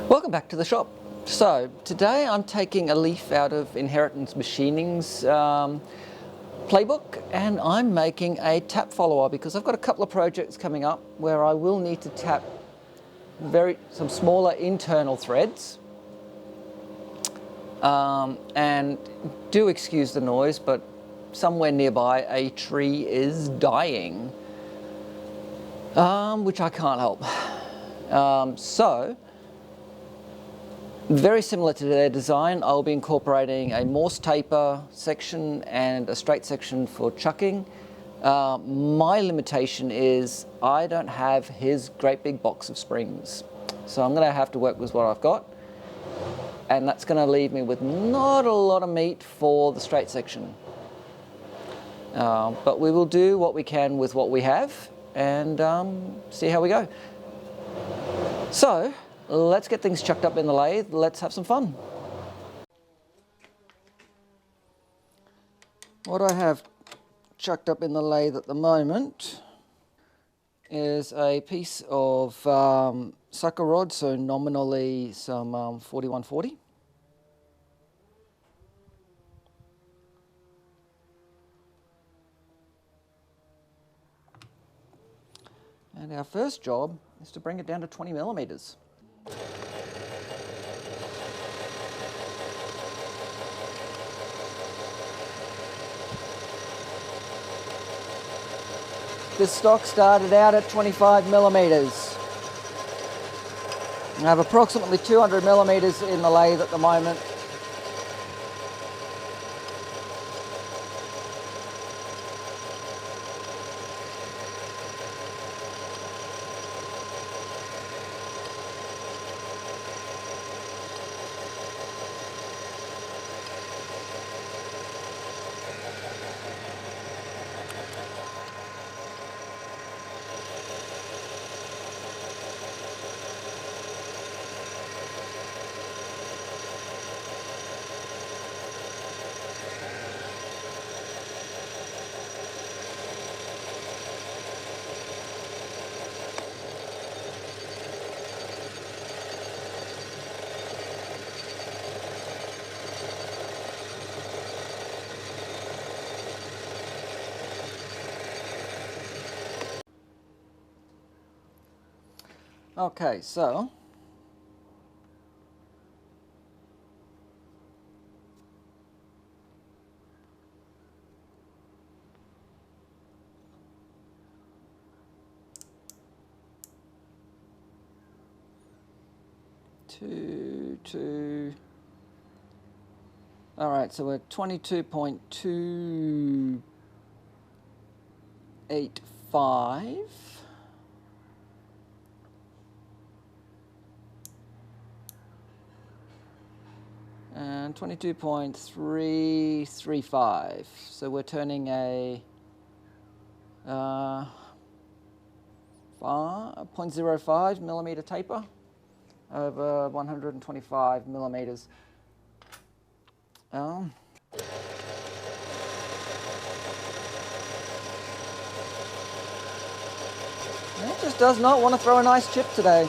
Welcome back to the shop. So today I'm taking a leaf out of Inheritance Machining's playbook, and I'm making a tap follower because I've got a couple of projects coming up where I will need to tap some smaller internal threads. And do excuse the noise, but somewhere nearby a tree is dying, which I can't help. So very similar to their design, I'll be incorporating a Morse taper section and a straight section for chucking. My limitation is I don't have his great big box of springs. So I'm going to have to work with what I've got. And that's going to leave me with not a lot of meat for the straight section. But we will do what we can with what we have and see how we go. So let's get things chucked up in the lathe. Let's have some fun. What I have chucked up in the lathe at the moment is a piece of sucker rod, so nominally some 4140. And our first job is to bring it down to 20 millimeters. This stock started out at 25 millimeters. I have approximately 200 millimeters in the lathe at the moment. Okay, so two. All right, so we're 22.285. And 22.335. So we're turning a 0.05 millimeter taper over 125 millimeters. It just does not want to throw a nice chip today.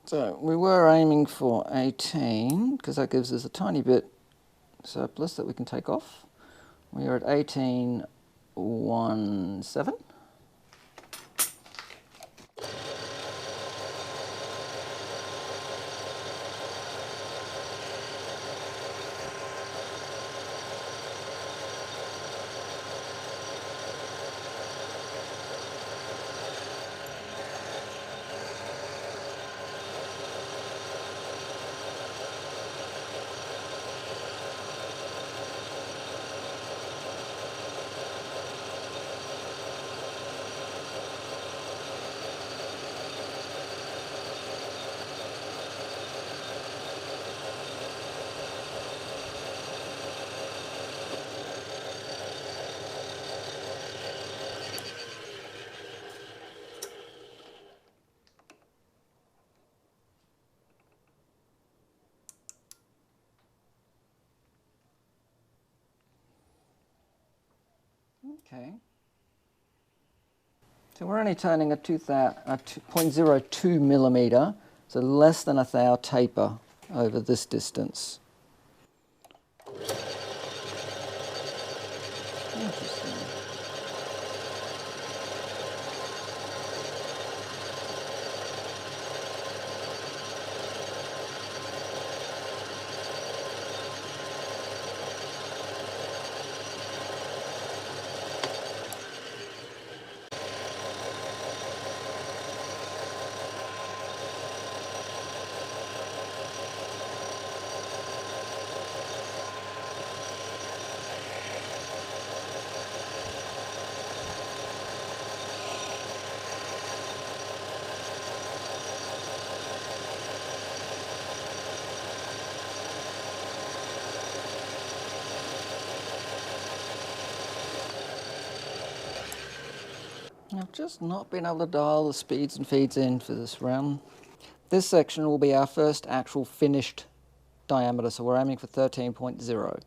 So we were aiming for 18 because that gives us a tiny bit surplus that we can take off. We are at 18.17. Okay. So we're only turning a 0.02 millimeter, so less than a thou taper over this distance. Interesting. I've just not been able to dial the speeds and feeds in for this round. This section will be our first actual finished diameter, so we're aiming for 13.0.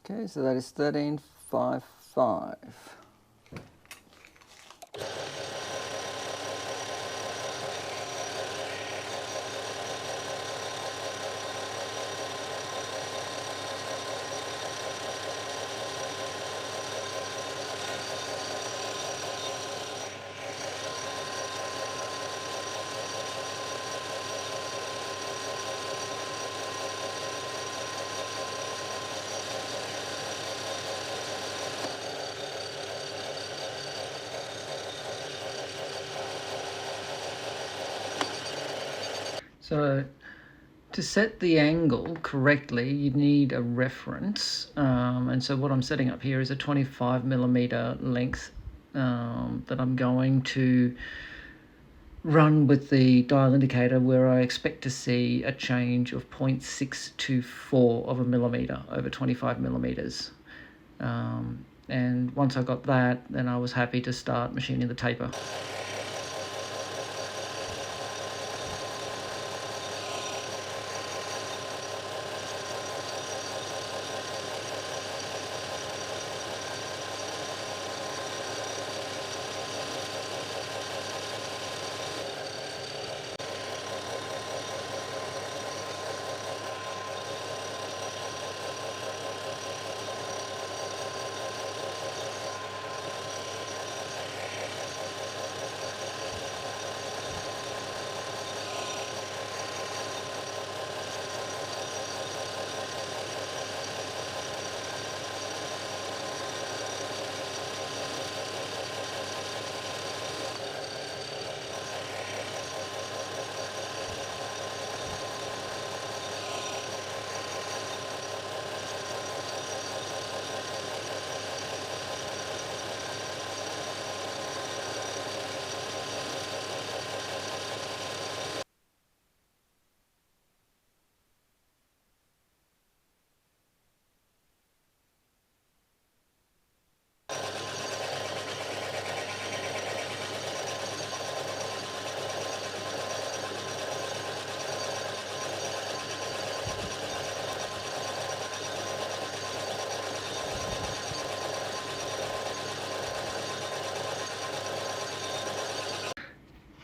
Okay, so that is 13.55. So to set the angle correctly, you need a reference. And so what I'm setting up here is a 25 millimeter length that I'm going to run with the dial indicator, where I expect to see a change of 0.624 of a millimeter over 25 millimeters. And once I got that, then I was happy to start machining the taper.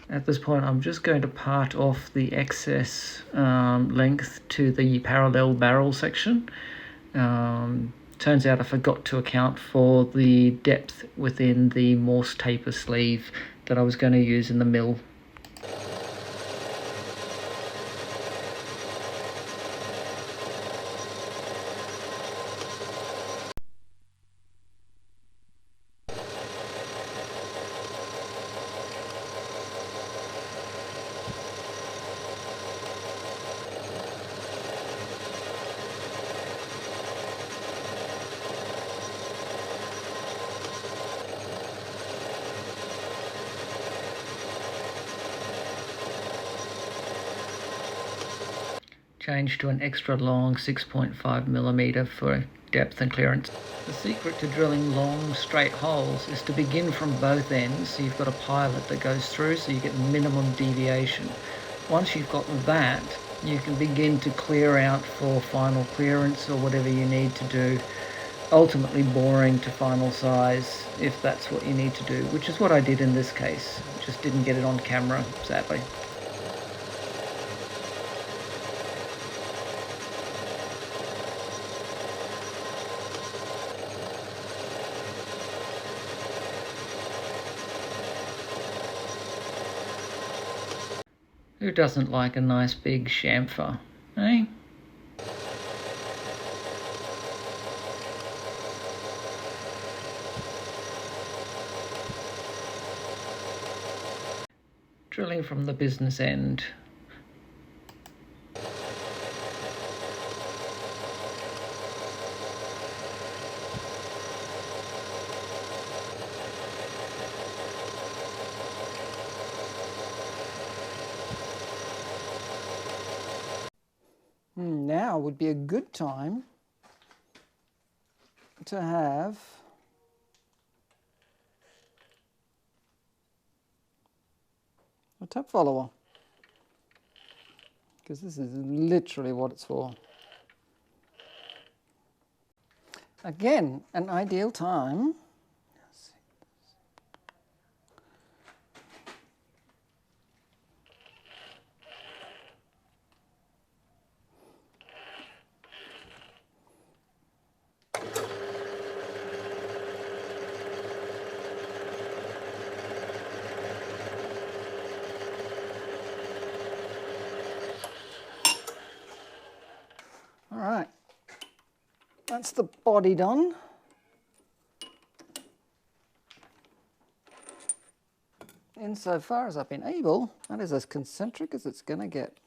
At this point, I'm just going to part off the excess length to the parallel barrel section. Turns out I forgot to account for the depth within the Morse taper sleeve that I was going to use in the mill. Change to an extra long 6.5mm for depth and clearance. The secret to drilling long straight holes is to begin from both ends, so you've got a pilot that goes through so you get minimum deviation. Once you've got that, you can begin to clear out for final clearance or whatever you need to do, ultimately boring to final size if that's what you need to do, which is what I did in this case. Just didn't get it on camera, sadly. Who doesn't like a nice big chamfer, eh? Drilling from the business end. Now would be a good time to have a tap follower, because this is literally what it's for. Again, an ideal time. All right, that's the body done. Insofar as I've been able, that is as concentric as it's going to get.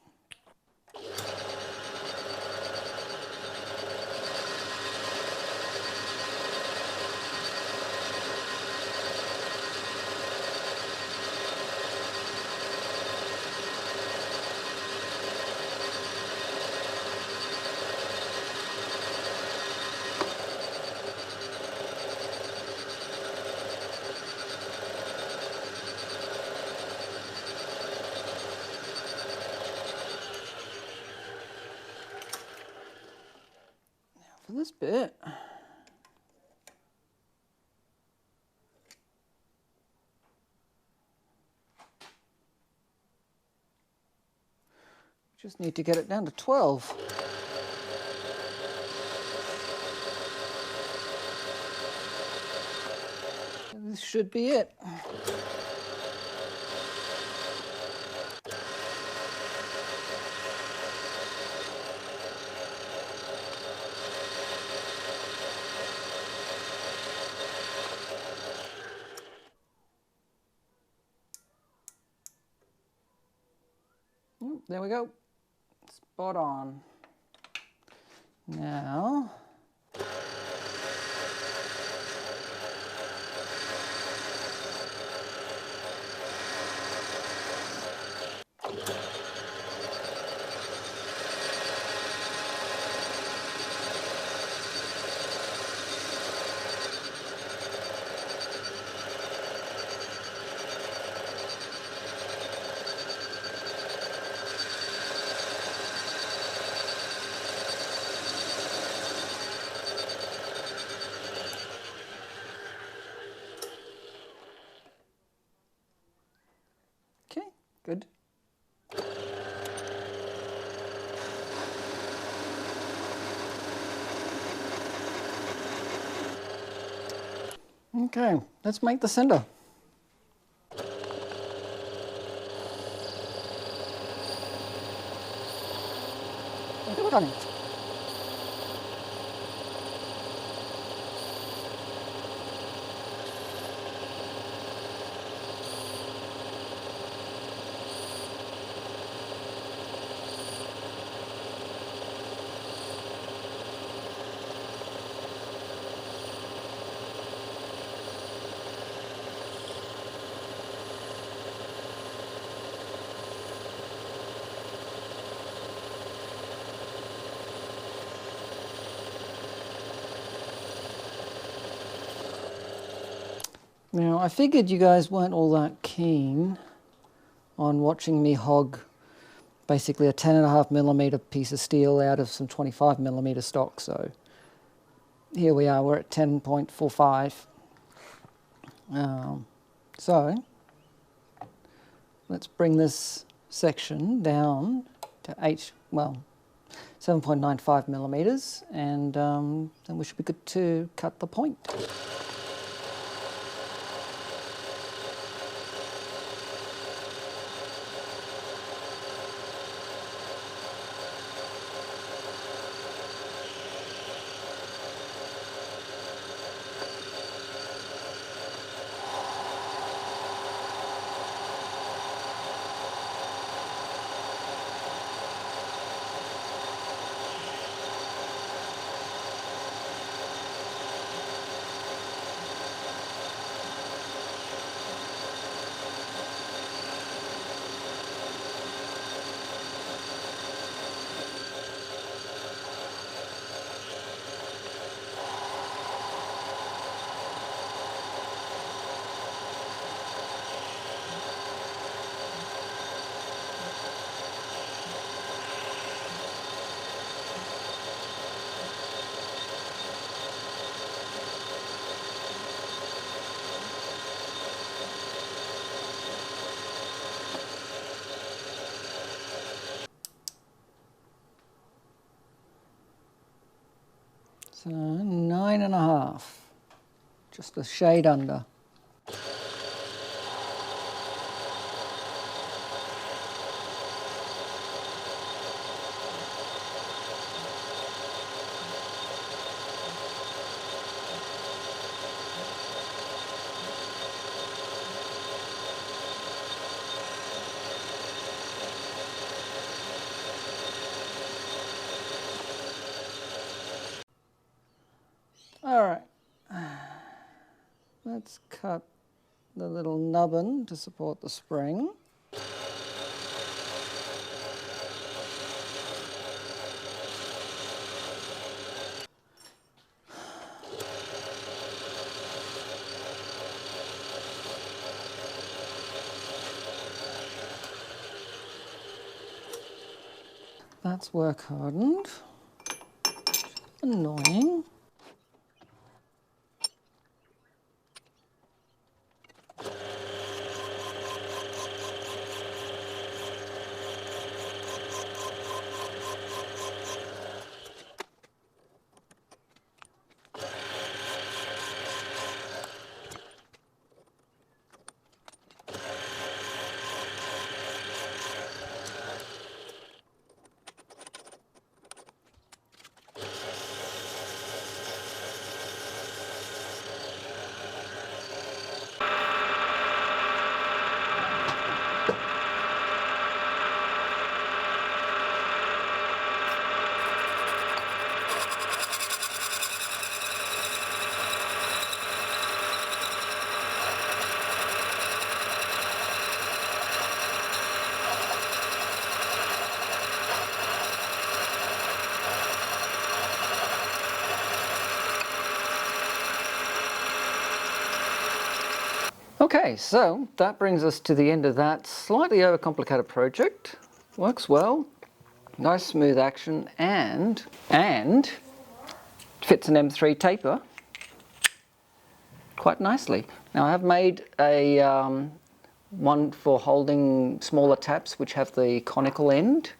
For this bit, just need to get it down to 12. And this should be it. There we go. Spot on. Now, okay, good. Okay, let's make the cinder. Okay, we're done. Now, I figured you guys weren't all that keen on watching me hog basically a 10.5mm piece of steel out of some 25mm stock, so here we are, we're at 10.45. So let's bring this section down to 7.95mm, and then we should be good to cut the point. So 9.5, just a shade under. All right, let's cut the little nubbin to support the spring. That's work hardened. Annoying. Okay, so that brings us to the end of that slightly overcomplicated project. Works well, nice smooth action, and fits an M3 taper quite nicely. Now I have made a one for holding smaller taps which have the conical end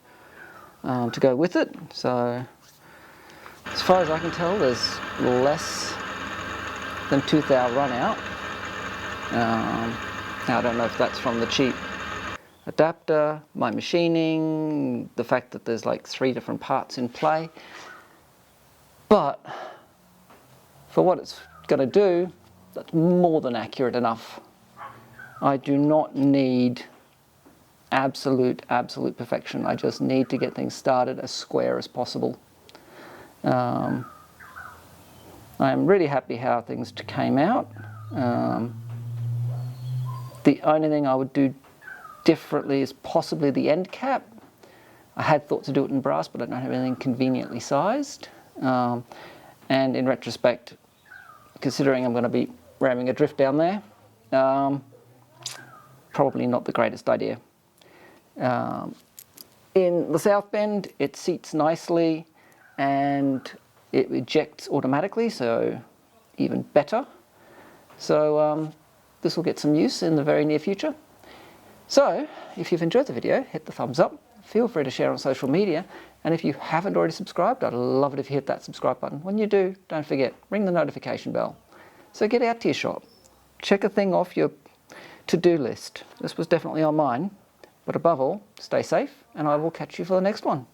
to go with it. So as far as I can tell, there's less than tooth hour run out. Now I don't know if that's from the cheap adapter, my machining, the fact that there's like 3 different parts in play, but for what it's going to do, that's more than accurate enough. I do not need absolute perfection. I just need to get things started as square as possible. I am really happy how things came out. The only thing I would do differently is possibly the end cap. I had thought to do it in brass, but I don't have anything conveniently sized. And in retrospect, considering I'm going to be ramming a drift down there, probably not the greatest idea. In the Southbend, it seats nicely and it ejects automatically, so even better. So this will get some use in the very near future. So if you've enjoyed the video, hit the thumbs up. Feel free to share on social media. And if you haven't already subscribed, I'd love it if you hit that subscribe button. When you do, don't forget, ring the notification bell. So get out to your shop. Check a thing off your to-do list. This was definitely on mine. But above all, stay safe, and I will catch you for the next one.